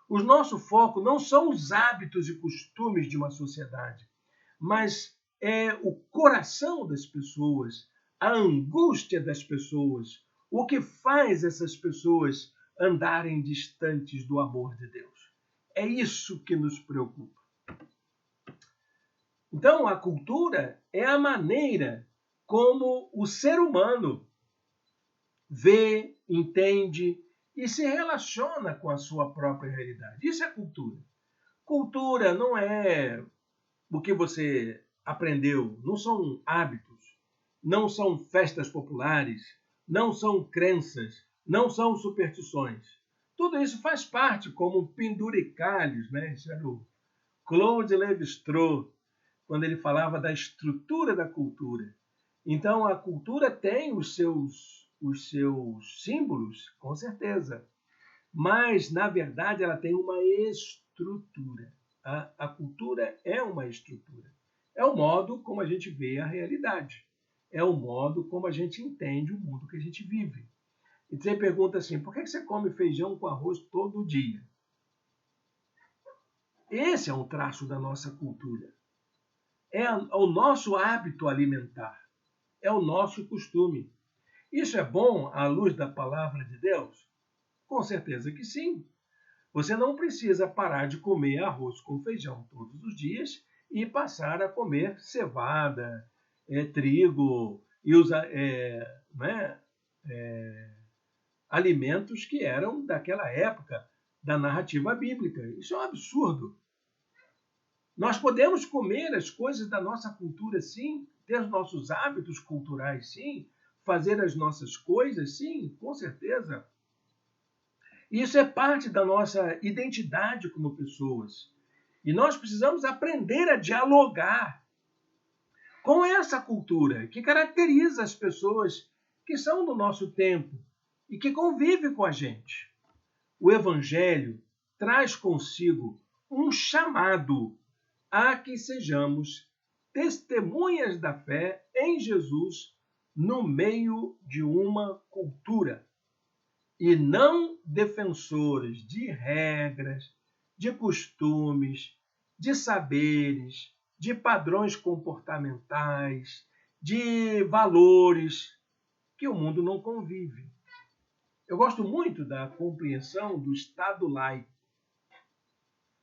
O nosso foco não são os hábitos e costumes de uma sociedade, mas é o coração das pessoas, a angústia das pessoas, o que faz essas pessoas andarem distantes do amor de Deus. É isso que nos preocupa. Então, a cultura é a maneira como o ser humano vê, entende e se relaciona com a sua própria realidade. Isso é cultura. Cultura não é o que você aprendeu, não são hábitos, não são festas populares, não são crenças, não são superstições. Tudo isso faz parte como penduricalhos, né? Isso era o Claude Lévi-Strauss, quando ele falava da estrutura da cultura. Então, a cultura tem os seus símbolos, com certeza, mas, na verdade, ela tem uma estrutura. A cultura é uma estrutura. É o modo como a gente vê a realidade. É o modo como a gente entende o mundo que a gente vive. E você pergunta assim, por que você come feijão com arroz todo dia? Esse é um traço da nossa cultura. É o nosso hábito alimentar. É o nosso costume. Isso é bom à luz da palavra de Deus? Com certeza que sim. Você não precisa parar de comer arroz com feijão todos os dias e passar a comer cevada, trigo e os alimentos que eram daquela época da narrativa bíblica. Isso é um absurdo. Nós podemos comer as coisas da nossa cultura, sim, ter os nossos hábitos culturais, sim, fazer as nossas coisas, sim, com certeza. Isso é parte da nossa identidade como pessoas. E nós precisamos aprender a dialogar com essa cultura que caracteriza as pessoas que são do nosso tempo e que convivem com a gente. O Evangelho traz consigo um chamado a que sejamos testemunhas da fé em Jesus no meio de uma cultura e não defensores de regras, de costumes, de saberes, de padrões comportamentais, de valores que o mundo não convive. Eu gosto muito da compreensão do Estado laico.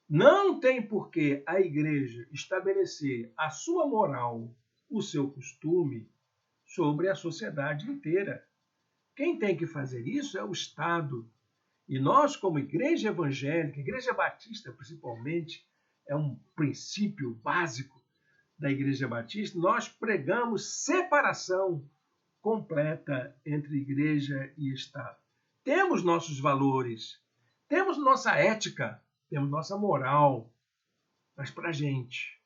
Não tem por que a igreja estabelecer a sua moral, o seu costume, sobre a sociedade inteira. Quem tem que fazer isso é o Estado. E nós, como igreja evangélica, igreja batista principalmente, é um princípio básico da igreja batista, nós pregamos separação completa entre igreja e Estado. Temos nossos valores, temos nossa ética, temos nossa moral, mas para a gente,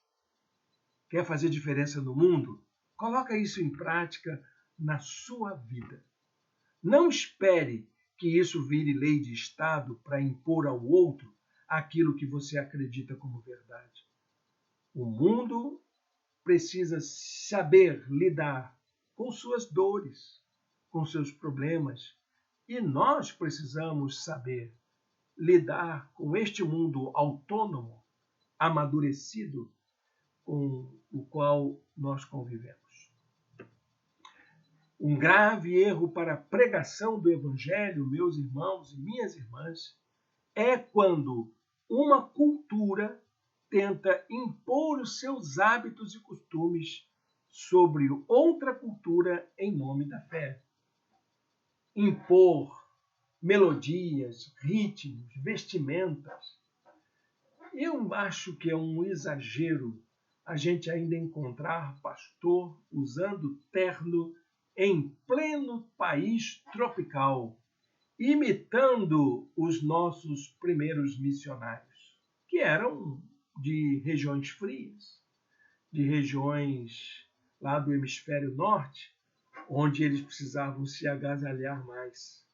quer fazer diferença no mundo? Coloca isso em prática na sua vida. Não espere que isso vire lei de Estado para impor ao outro aquilo que você acredita como verdade. O mundo precisa saber lidar com suas dores, com seus problemas, e nós precisamos saber lidar com este mundo autônomo, amadurecido, com o qual nós convivemos. Um grave erro para a pregação do Evangelho, meus irmãos e minhas irmãs, é quando uma cultura tenta impor os seus hábitos e costumes sobre outra cultura em nome da fé. Impor melodias, ritmos, vestimentas. Eu acho que é um exagero a gente ainda encontrar pastor usando terno em pleno país tropical imitando os nossos primeiros missionários, que eram de regiões frias, de regiões lá do hemisfério norte, onde eles precisavam se agasalhar mais.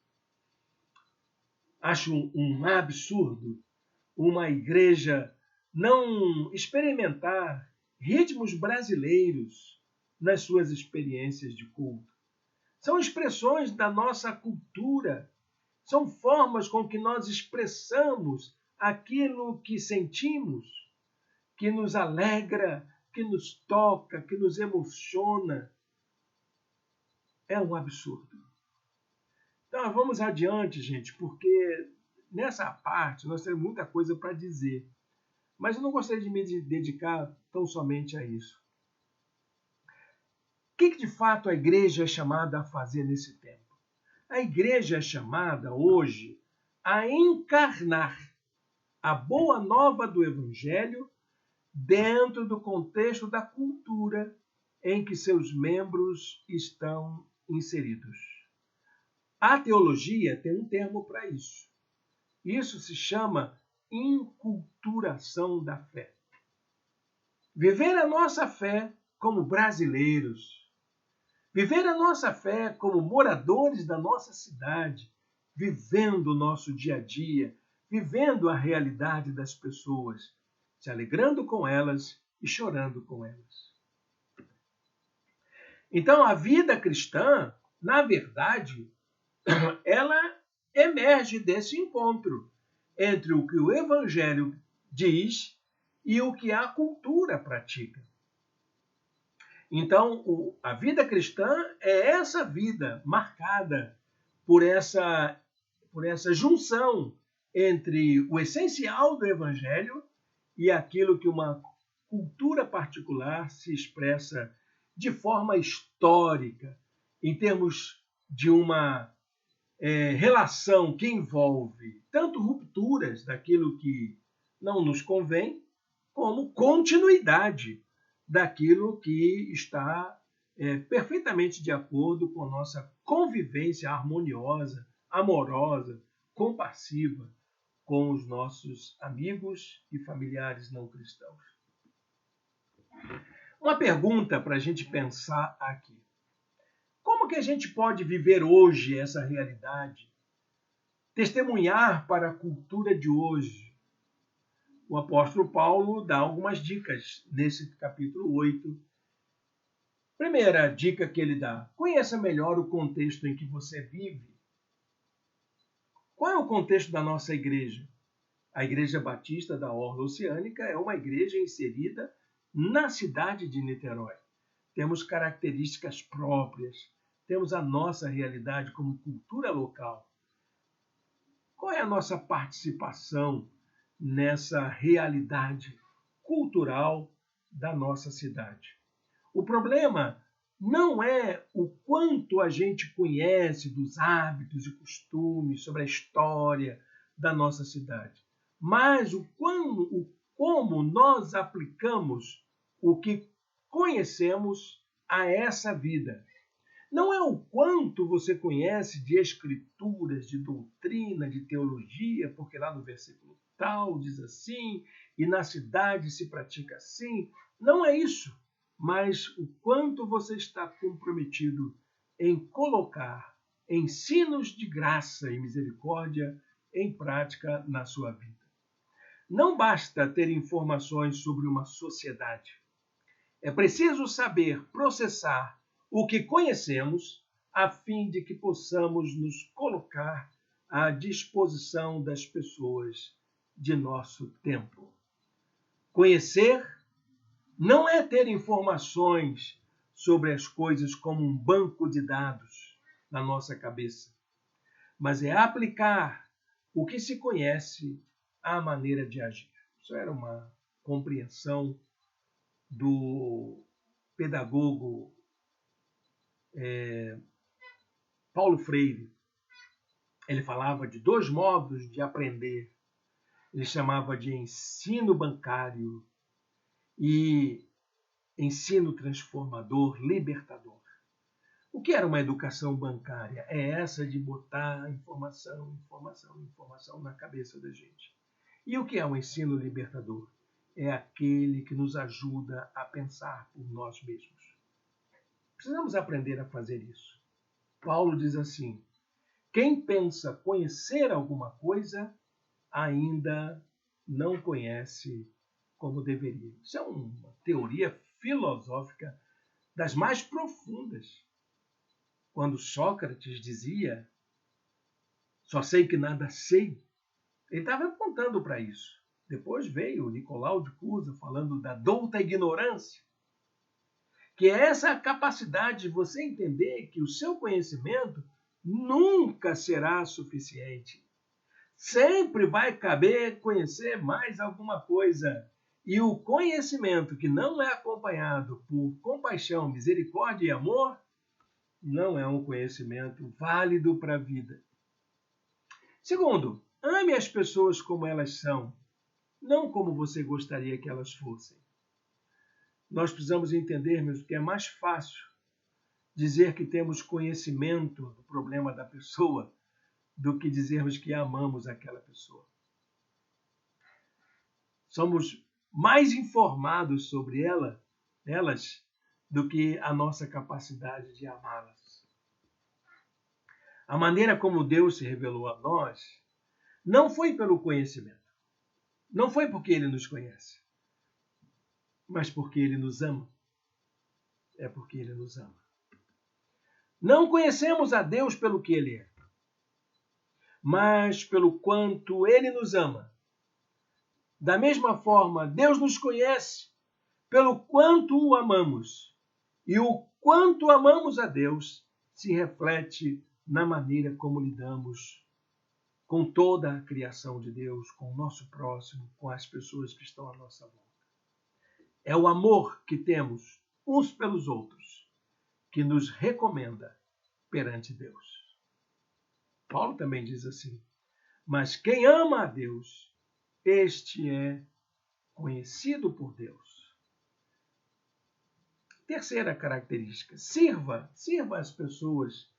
Acho um absurdo uma igreja não experimentar ritmos brasileiros nas suas experiências de culto. São expressões da nossa cultura, são formas com que nós expressamos aquilo que sentimos, que nos alegra, que nos toca, que nos emociona. É um absurdo. Então vamos adiante, gente, porque nessa parte nós temos muita coisa para dizer. Mas eu não gostaria de me dedicar tão somente a isso. O que de fato a igreja é chamada a fazer nesse tempo? A igreja é chamada hoje a encarnar a boa nova do Evangelho dentro do contexto da cultura em que seus membros estão inseridos. A teologia tem um termo para isso. Isso se chama inculturação da fé. Viver a nossa fé como brasileiros, viver a nossa fé como moradores da nossa cidade, vivendo o nosso dia a dia, vivendo a realidade das pessoas, se alegrando com elas e chorando com elas. Então, a vida cristã, na verdade, ela emerge desse encontro entre o que o Evangelho diz e o que a cultura pratica. Então, a vida cristã é essa vida marcada por essa junção entre o essencial do Evangelho e aquilo que uma cultura particular se expressa de forma histórica, em termos de uma relação que envolve tanto rupturas daquilo que não nos convém, como continuidade daquilo que está perfeitamente de acordo com a nossa convivência harmoniosa, amorosa, compassiva com os nossos amigos e familiares não cristãos. Uma pergunta para a gente pensar aqui. Como que a gente pode viver hoje essa realidade? Testemunhar para a cultura de hoje? O apóstolo Paulo dá algumas dicas nesse capítulo 8. Primeira dica que ele dá: conheça melhor o contexto em que você vive. Qual é o contexto da nossa igreja? A Igreja Batista da Orla Oceânica é uma igreja inserida na cidade de Niterói. Temos características próprias, temos a nossa realidade como cultura local. Qual é a nossa participação nessa realidade cultural da nossa cidade? O problema não é o quanto a gente conhece dos hábitos e costumes, sobre a história da nossa cidade, mas como nós aplicamos o que conhecemos a essa vida. Não é o quanto você conhece de escrituras, de doutrina, de teologia, porque lá no versículo tal diz assim, e na cidade se pratica assim. Não é isso, mas o quanto você está comprometido em colocar ensinos de graça e misericórdia em prática na sua vida. Não basta ter informações sobre uma sociedade. É preciso saber processar o que conhecemos, a fim de que possamos nos colocar à disposição das pessoas de nosso tempo. Conhecer não é ter informações sobre as coisas como um banco de dados na nossa cabeça, mas é aplicar o que se conhece à maneira de agir. Isso era uma compreensão do pedagogo Paulo Freire. Ele falava de dois modos de aprender. Ele chamava de ensino bancário e ensino transformador, libertador. O que era uma educação bancária? É essa de botar informação, informação, informação na cabeça da gente. E o que é um ensino libertador? É aquele que nos ajuda a pensar por nós mesmos. Precisamos aprender a fazer isso. Paulo diz assim: quem pensa conhecer alguma coisa ainda não conhece como deveria. Isso é uma teoria filosófica das mais profundas. Quando Sócrates dizia, só sei que nada sei, ele estava apontando para isso. Depois veio Nicolau de Cusa falando da douta ignorância, que é essa capacidade de você entender que o seu conhecimento nunca será suficiente. Sempre vai caber conhecer mais alguma coisa. E o conhecimento que não é acompanhado por compaixão, misericórdia e amor não é um conhecimento válido para a vida. Segundo, ame as pessoas como elas são, não como você gostaria que elas fossem. Nós precisamos entender, mesmo, que é mais fácil dizer que temos conhecimento do problema da pessoa do que dizermos que amamos aquela pessoa. Somos mais informados sobre elas do que a nossa capacidade de amá-las. A maneira como Deus se revelou a nós não foi pelo conhecimento, não foi porque Ele nos conhece, mas porque Ele nos ama. É porque Ele nos ama. Não conhecemos a Deus pelo que Ele é, mas pelo quanto Ele nos ama. Da mesma forma, Deus nos conhece pelo quanto o amamos. E o quanto amamos a Deus se reflete na maneira como lidamos com toda a criação de Deus, com o nosso próximo, com as pessoas que estão à nossa volta. É o amor que temos uns pelos outros que nos recomenda perante Deus. Paulo também diz assim: mas quem ama a Deus, este é conhecido por Deus. Terceira característica: sirva as pessoas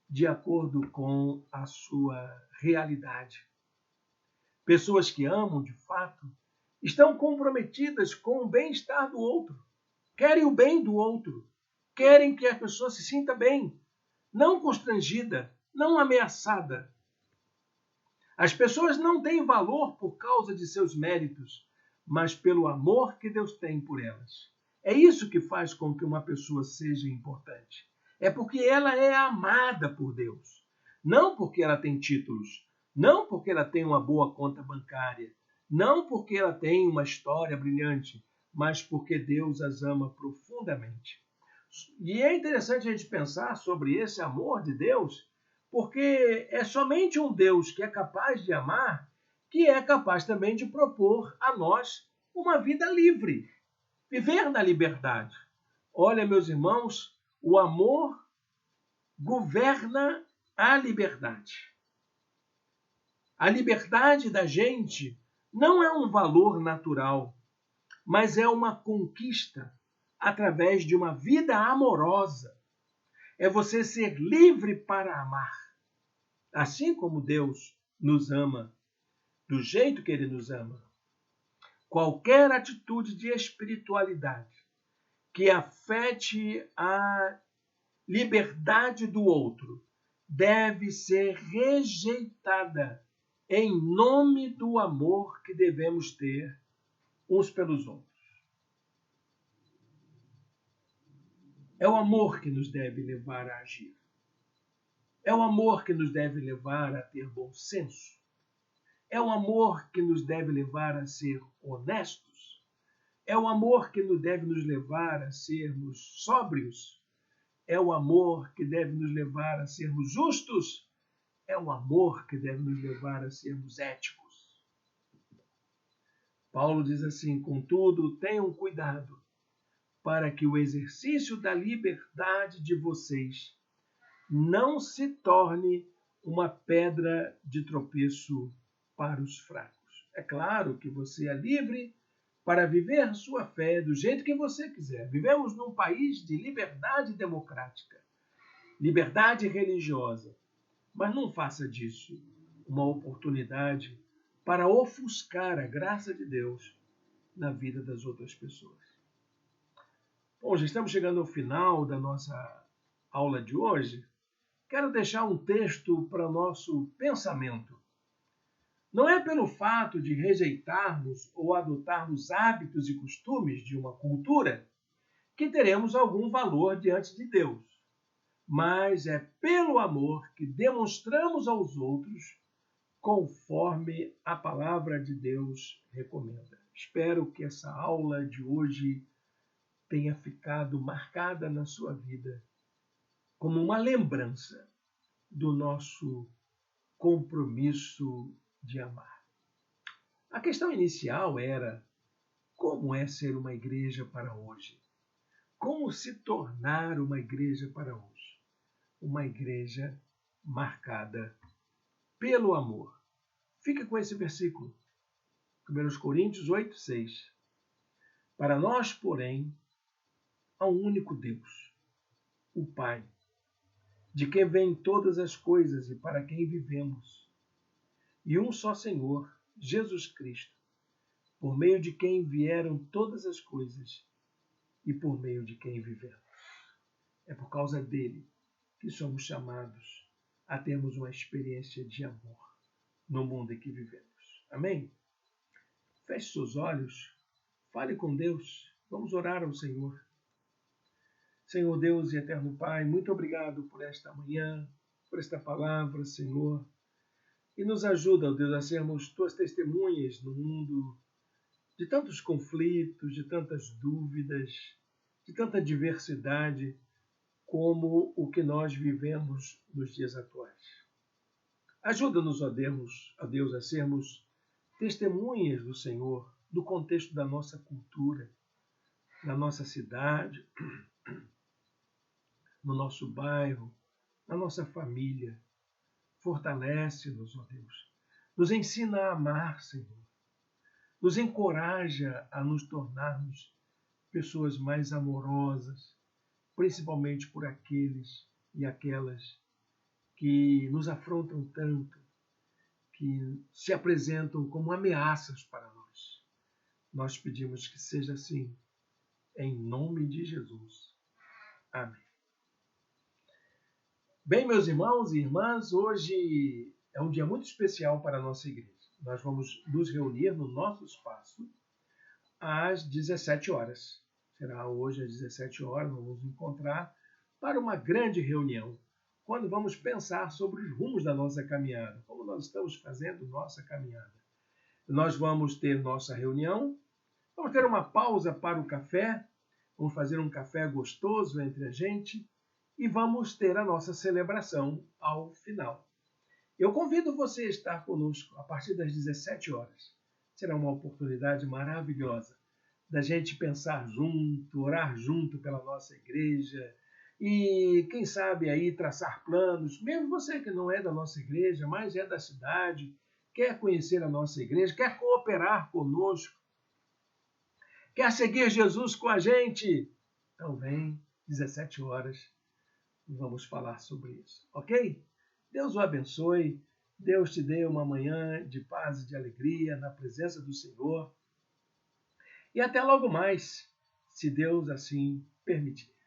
de acordo com a sua realidade. Pessoas que amam de fato estão comprometidas com o bem-estar do outro, querem o bem do outro, querem que a pessoa se sinta bem, não constrangida, não ameaçada. As pessoas não têm valor por causa de seus méritos, mas pelo amor que Deus tem por elas. É isso que faz com que uma pessoa seja importante. É porque ela é amada por Deus. Não porque ela tem títulos, não porque ela tem uma boa conta bancária, não porque ela tem uma história brilhante, mas porque Deus as ama profundamente. E é interessante a gente pensar sobre esse amor de Deus, porque é somente um Deus que é capaz de amar, que é capaz também de propor a nós uma vida livre, viver na liberdade. Olha, meus irmãos, o amor governa a liberdade. A liberdade da gente não é um valor natural, mas é uma conquista através de uma vida amorosa. É você ser livre para amar. Assim como Deus nos ama, do jeito que Ele nos ama. Qualquer atitude de espiritualidade que afete a liberdade do outro deve ser rejeitada em nome do amor que devemos ter uns pelos outros. É o amor que nos deve levar a agir. É o amor que nos deve levar a ter bom senso. É o amor que nos deve levar a ser honestos. É o amor que deve nos levar a sermos sóbrios. É o amor que deve nos levar a sermos justos. É o amor que deve nos levar a sermos éticos. Paulo diz assim: contudo, tenham cuidado para que o exercício da liberdade de vocês não se torne uma pedra de tropeço para os fracos. É claro que você é livre para viver sua fé do jeito que você quiser. Vivemos num país de liberdade democrática. liberdade religiosa. Mas não faça disso uma oportunidade para ofuscar a graça de Deus na vida das outras pessoas. Bom, já estamos chegando ao final da nossa aula de hoje. Quero deixar um texto para nosso pensamento. Não é pelo fato de rejeitarmos ou adotarmos hábitos e costumes de uma cultura que teremos algum valor diante de Deus, mas é pelo amor que demonstramos aos outros conforme a palavra de Deus recomenda. Espero que essa aula de hoje tenha ficado marcada na sua vida como uma lembrança do nosso compromisso de amar. A questão inicial era: como é ser uma igreja para hoje? Como se tornar uma igreja para hoje? Uma igreja marcada pelo amor. Fica com esse versículo, 1 Coríntios 8:6. Para nós, porém, há um único Deus, o Pai, de quem vêm todas as coisas e para quem vivemos, e um só Senhor, Jesus Cristo, por meio de quem vieram todas as coisas e por meio de quem vivemos. É por causa dele que somos chamados a termos uma experiência de amor no mundo em que vivemos. Amém? Feche seus olhos, fale com Deus, vamos orar ao Senhor. Senhor Deus e eterno Pai, muito obrigado por esta manhã, por esta palavra, Senhor. E nos ajuda, ó Deus, a sermos tuas testemunhas no mundo de tantos conflitos, de tantas dúvidas, de tanta diversidade, como o que nós vivemos nos dias atuais. Ajuda-nos, ó Deus, a sermos testemunhas do Senhor no contexto da nossa cultura, na nossa cidade, no nosso bairro, na nossa família. Fortalece-nos, ó Deus. Nos ensina a amar, Senhor. Nos encoraja a nos tornarmos pessoas mais amorosas, principalmente por aqueles e aquelas que nos afrontam tanto, que se apresentam como ameaças para nós. Nós pedimos que seja assim, em nome de Jesus. Amém. Bem, meus irmãos e irmãs, hoje é um dia muito especial para a nossa igreja. Nós vamos nos reunir no nosso espaço às 17 horas. Será hoje às 17 horas, vamos nos encontrar para uma grande reunião, quando vamos pensar sobre os rumos da nossa caminhada, como nós estamos fazendo nossa caminhada. Nós vamos ter nossa reunião, vamos ter uma pausa para o café, vamos fazer um café gostoso entre a gente e vamos ter a nossa celebração ao final. Eu convido você a estar conosco a partir das 17 horas. Será uma oportunidade maravilhosa da gente pensar junto, orar junto pela nossa igreja e, quem sabe, aí traçar planos. Mesmo você que não é da nossa igreja, mas é da cidade, quer conhecer a nossa igreja, quer cooperar conosco, quer seguir Jesus com a gente, então vem, 17 horas, e vamos falar sobre isso, ok? Deus o abençoe, Deus te dê uma manhã de paz e de alegria na presença do Senhor. E até logo mais, se Deus assim permitir.